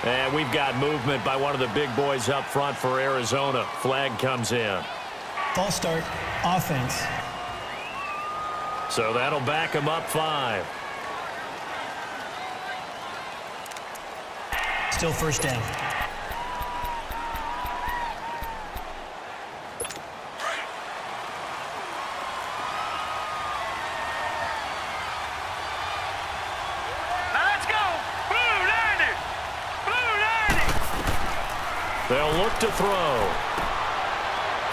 And we've got movement by one of the big boys up front for Arizona. Flag comes in. False start, offense. So that'll back him up 5. Still first down. They'll look to throw.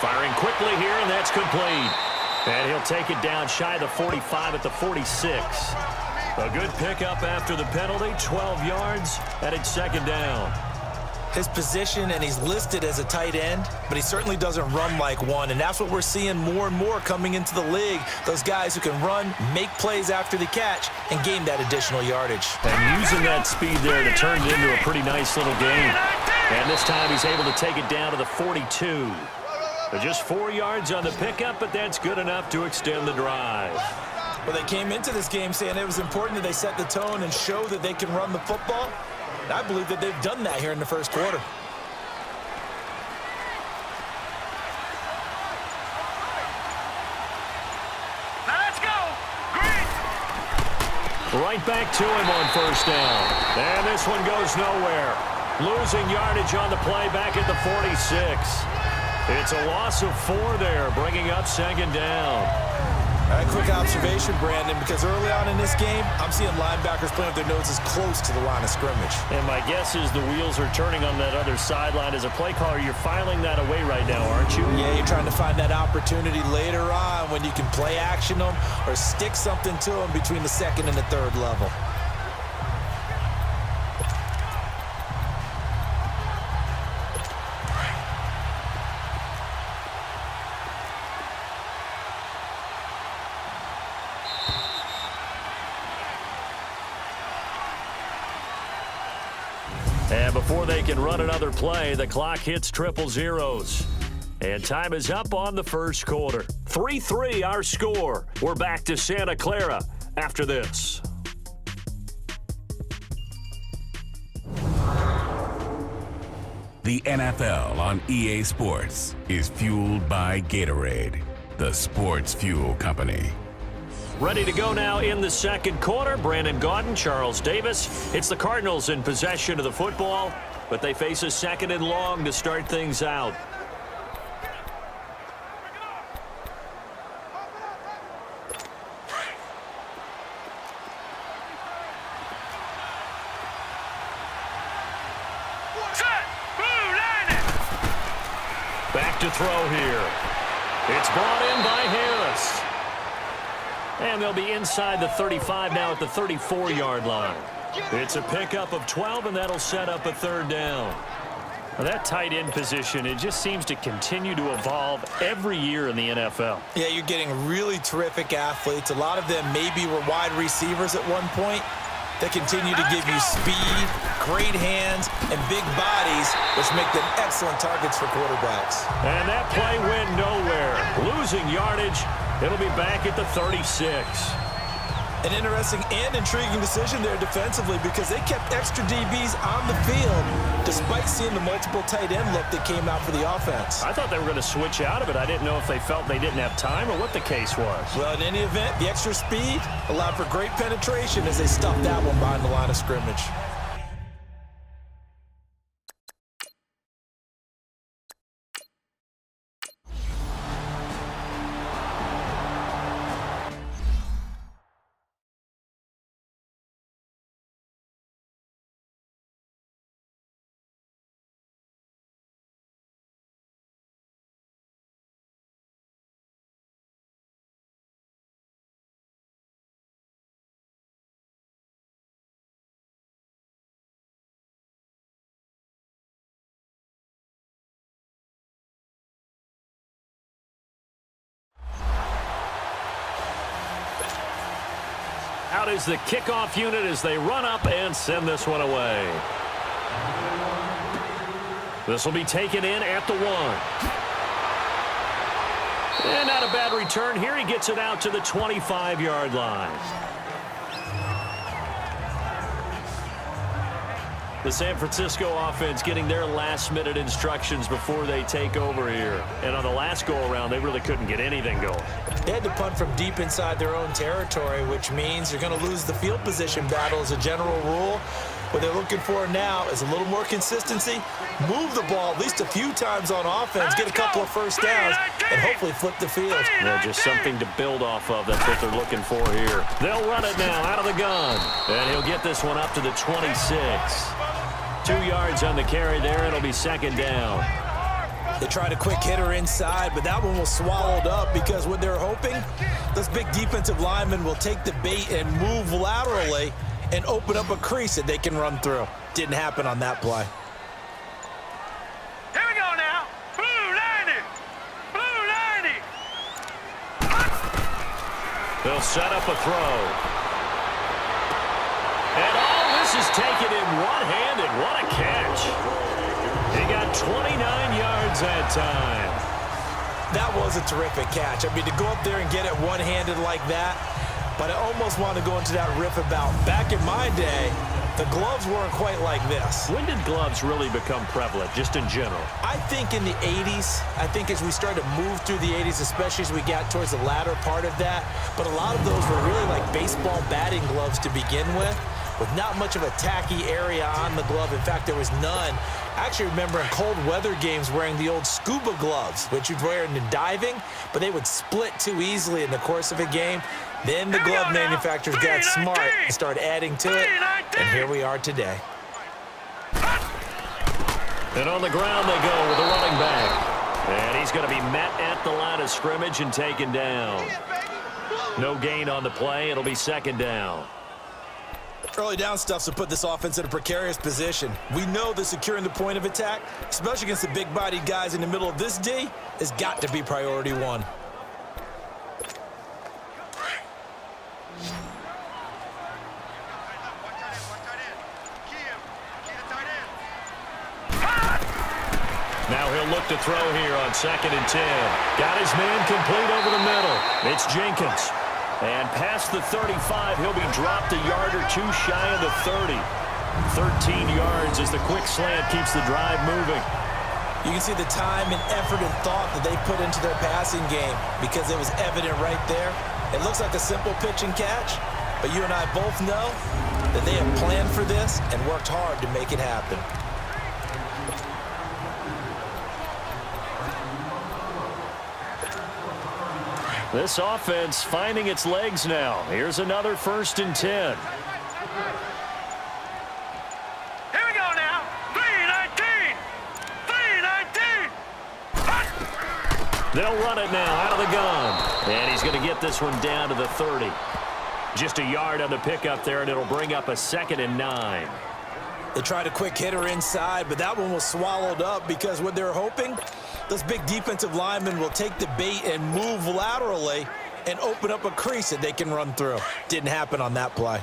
Firing quickly here, and that's complete. And he'll take it down shy of the 45 at the 46. A good pickup after the penalty, 12 yards, and it's second down. His position, and he's listed as a tight end, but he certainly doesn't run like one, and that's what we're seeing more and more coming into the league. Those guys who can run, make plays after the catch, and gain that additional yardage. And using that speed there to turn it into a pretty nice little game. And this time he's able to take it down to the 42. Just 4 yards on the pickup, but that's good enough to extend the drive. Well, they came into this game saying it was important that they set the tone and show that they can run the football. And I believe that they've done that here in the first quarter. Now let's go. Green. Right back to him on first down. And this one goes nowhere. Losing yardage on the play back at the 46. It's a loss of 4 there, bringing up second down. All right, quick observation, Brandon, because early on in this game, I'm seeing linebackers playing with their noses close to the line of scrimmage. And my guess is the wheels are turning on that other sideline. As a play caller, you're filing that away right now, aren't you? Yeah, you're trying to find that opportunity later on when you can play action them or stick something to them between the second and the third level. And before they can run another play, the clock hits triple zeros. And time is up on the first quarter. 3-3 our score. We're back to Santa Clara after this. The NFL on EA Sports is fueled by Gatorade, the sports fuel company. Ready to go now in the second quarter. Brandon Gaudin, Charles Davis. It's the Cardinals in possession of the football, but they face a second and long to start things out. Back to throw here. It's brought in by Harris. And they'll be inside the 35 now at the 34-yard line. It's a pickup of 12, and that'll set up a third down. Well, that tight end position, it just seems to continue to evolve every year in the NFL. Yeah, you're getting really terrific athletes. A lot of them maybe were wide receivers at one point. They continue to give you speed, great hands, and big bodies, which make them excellent targets for quarterbacks. And that play went nowhere. Losing yardage. It'll be back at the 36. An interesting and intriguing decision there defensively because they kept extra DBs on the field despite seeing the multiple tight end look that came out for the offense. I thought they were going to switch out of it. I didn't know if they felt they didn't have time or what the case was. Well, in any event, the extra speed allowed for great penetration as they stuffed that one behind the line of scrimmage. Out is the kickoff unit as they run up and send this one away. This will be taken in at the 1. And not a bad return here. He gets it out to the 25-yard line. The San Francisco offense getting their last-minute instructions before they take over here. And on the last go-around, they really couldn't get anything going. They had to punt from deep inside their own territory, which means you're going to lose the field position battle as a general rule. What they're looking for now is a little more consistency, move the ball at least a few times on offense, get a couple of first downs, and hopefully flip the field. Yeah, just something to build off of. That's what they're looking for here. They'll run it now out of the gun. And he'll get this one up to the 26. 2 yards on the carry there. It'll be second down. They tried a quick hitter inside, but that one was swallowed up because what they're hoping, those big defensive linemen will take the bait and move laterally and open up a crease that they can run through. Didn't happen on that play. Here we go now. Blue 90. Blue 90. They'll set up a throw. And all this is taken in one-handed. What a catch. He got 29 yards that time. That was a terrific catch. I mean, to go up there and get it one-handed like that, but I almost want to go into that riff about back in my day, the gloves weren't quite like this. When did gloves really become prevalent, just in general? I think in the 80s. I think as we started to move through the 80s, especially as we got towards the latter part of that. But a lot of those were really like baseball batting gloves to begin with not much of a tacky area on the glove. In fact, there was none. I actually remember in cold weather games wearing the old scuba gloves, which you'd wear in diving, but they would split too easily in the course of a game. Then the glove manufacturers got smart and started adding to it, and here we are today. And on the ground they go with a running back. And he's going to be met at the line of scrimmage and taken down. No gain on the play. It'll be second down. Early down stuffs will put this offense in a precarious position. We know that securing the point of attack, especially against the big-bodied guys in the middle of this D, has got to be priority one. Now he'll look to throw here on 2nd and 10. Got his man complete over the middle. It's Jenkins. And past the 35, he'll be dropped a yard or two shy of the 30. 13 yards as the quick slant keeps the drive moving. You can see the time and effort and thought that they put into their passing game because it was evident right there. It looks like a simple pitch and catch, but you and I both know that they have planned for this and worked hard to make it happen. This offense finding its legs now. Here's another 1st and 10. Here we go now. 3-19. 3-19. They'll run it now out of the gun. And he's going to get this one down to the 30. Just a yard on the pickup there, and it'll bring up a 2nd and 9. They tried a quick hitter inside, but that one was swallowed up because what they're hoping, those big defensive linemen will take the bait and move laterally and open up a crease that they can run through. Didn't happen on that play.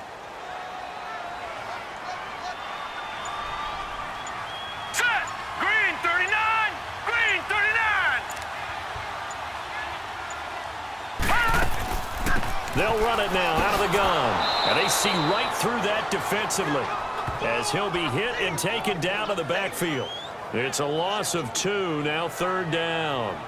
Set. Green 39. Green 39. They'll run it now out of the gun. And they see right through that defensively as he'll be hit and taken down to the backfield. It's a loss of 2, now 3rd down.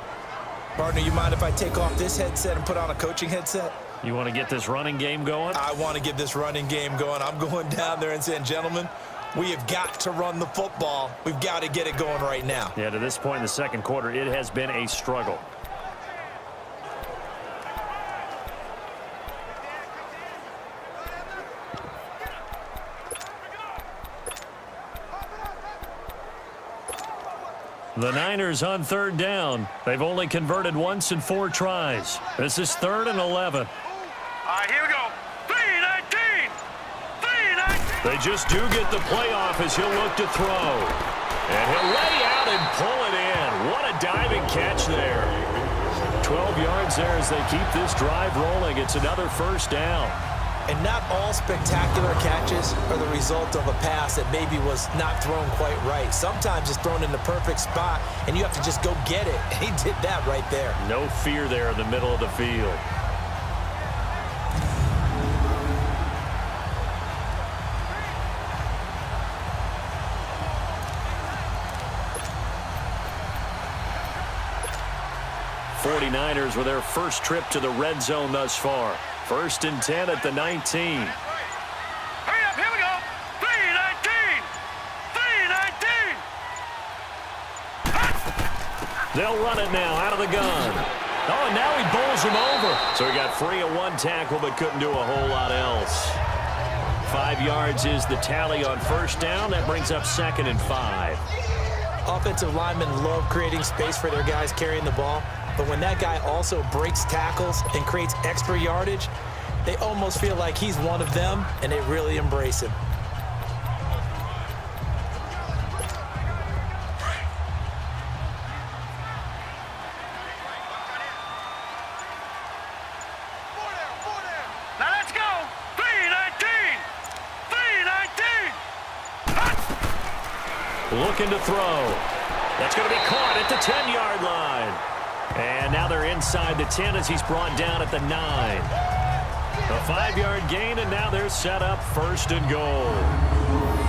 Partner, you mind if I take off this headset and put on a coaching headset? You want to get this running game going? I want to get this running game going. I'm going down there and saying, gentlemen, we have got to run the football. We've got to get it going right now. Yeah, to this point in the second quarter, it has been a struggle. The Niners on 3rd down. They've only converted once in 4 tries. This is 3rd and 11. All right, here we go. 3-19. 3-19. They just do get the playoff as he'll look to throw. And he'll lay out and pull it in. What a diving catch there. 12 yards there as they keep this drive rolling. It's another 1st down. And not all spectacular catches are the result of a pass that maybe was not thrown quite right. Sometimes it's thrown in the perfect spot, and you have to just go get it. And he did that right there. No fear there in the middle of the field. 49ers with their first trip to the red zone thus far. 1st and 10 at the 19. Hurry up, here we go. 3-19. 3-19. They'll run it now out of the gun. Oh, and now he bowls him over. So he got free of one tackle but couldn't do a whole lot else. 5 yards is the tally on 1st down. That brings up 2nd and 5. Offensive linemen love creating space for their guys carrying the ball, but when that guy also breaks tackles and creates extra yardage, they almost feel like he's one of them, and they really embrace him. Now let's go. 3-19. 3-19. Looking to throw. That's going to be caught at the 10-yard line. And now they're inside the 10 as he's brought down at the 9. A 5-yard gain, and now they're set up 1st and goal.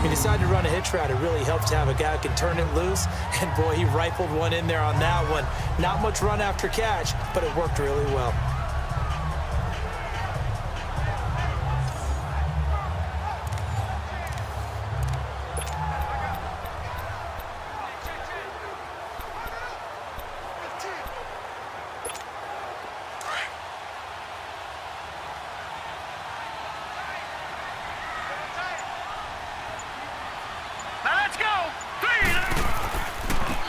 He decided to run a hitch route. It really helps to have a guy who can turn it loose. And, boy, he rifled one in there on that one. Not much run after catch, but it worked really well.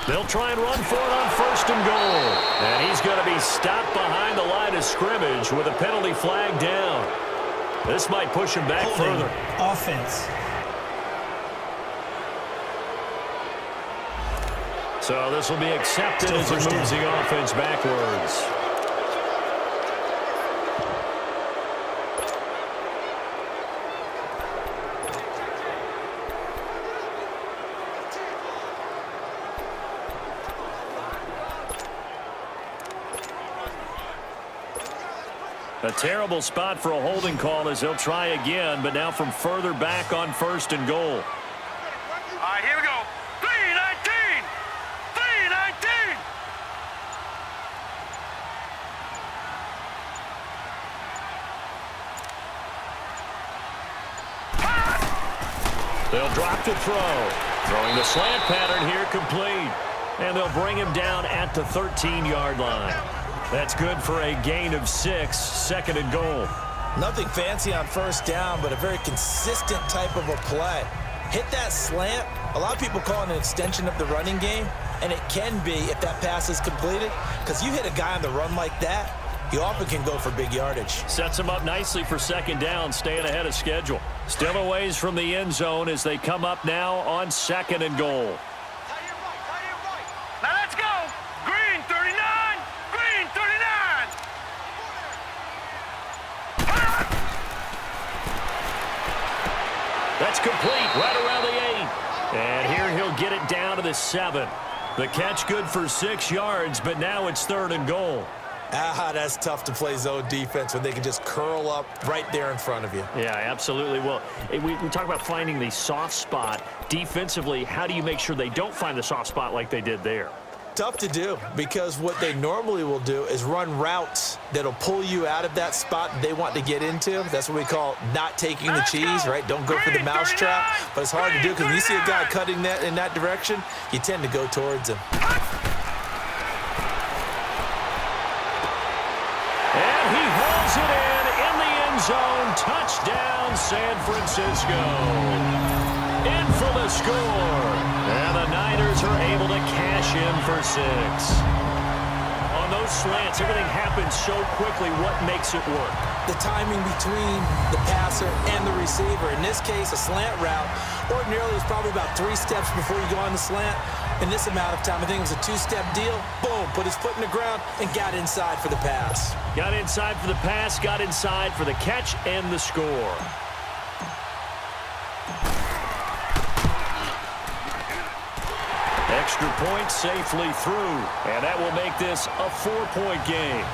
They'll try and run for it on 1st and goal. And he's going to be stopped behind the line of scrimmage with a penalty flag down. This might push him back further. Offense. So this will be accepted as he moves the offense backwards. A terrible spot for a holding call as they'll try again, but now from further back on 1st and goal. All right, here we go. 3-19. 3-19. They'll drop to throw. Throwing the slant pattern here complete. And they'll bring him down at the 13-yard line. That's good for a gain of 6, 2nd and goal. Nothing fancy on 1st down, but a very consistent type of a play. Hit that slant. A lot of people call it an extension of the running game, and it can be if that pass is completed, because you hit a guy on the run like that, you often can go for big yardage. Sets him up nicely for 2nd down, staying ahead of schedule. Still a ways from the end zone as they come up now on 2nd and goal. Now let's go. Green 39. Green 39. That's complete right around the 8. And here he'll get it down to the 7. The catch good for 6 yards, but now it's 3rd and goal. That's tough to play zone defense when they can just curl up right there in front of you. Yeah, absolutely. Well, we talk about finding the soft spot. Defensively, how do you make sure they don't find the soft spot like they did there? Tough to do, because what they normally will do is run routes that'll pull you out of that spot they want to get into. That's what we call not taking the cheese, right? Don't go for the mousetrap. But it's hard to do because when you see a guy cutting that in that direction, you tend to go towards him. And he hauls it in the end zone. Touchdown, San Francisco. In for the score. And the Niners are able to cash in for 6. On those slants, everything happens so quickly. What makes it work? The timing between the passer and the receiver. In this case, a slant route. Ordinarily, it's probably about 3 steps before you go on the slant. In this amount of time, I think it was a 2-step deal. Boom, put his foot in the ground and got inside for the pass. Got inside for the pass, got inside for the catch and the score. Extra point safely through, and that will make this a 4-point game.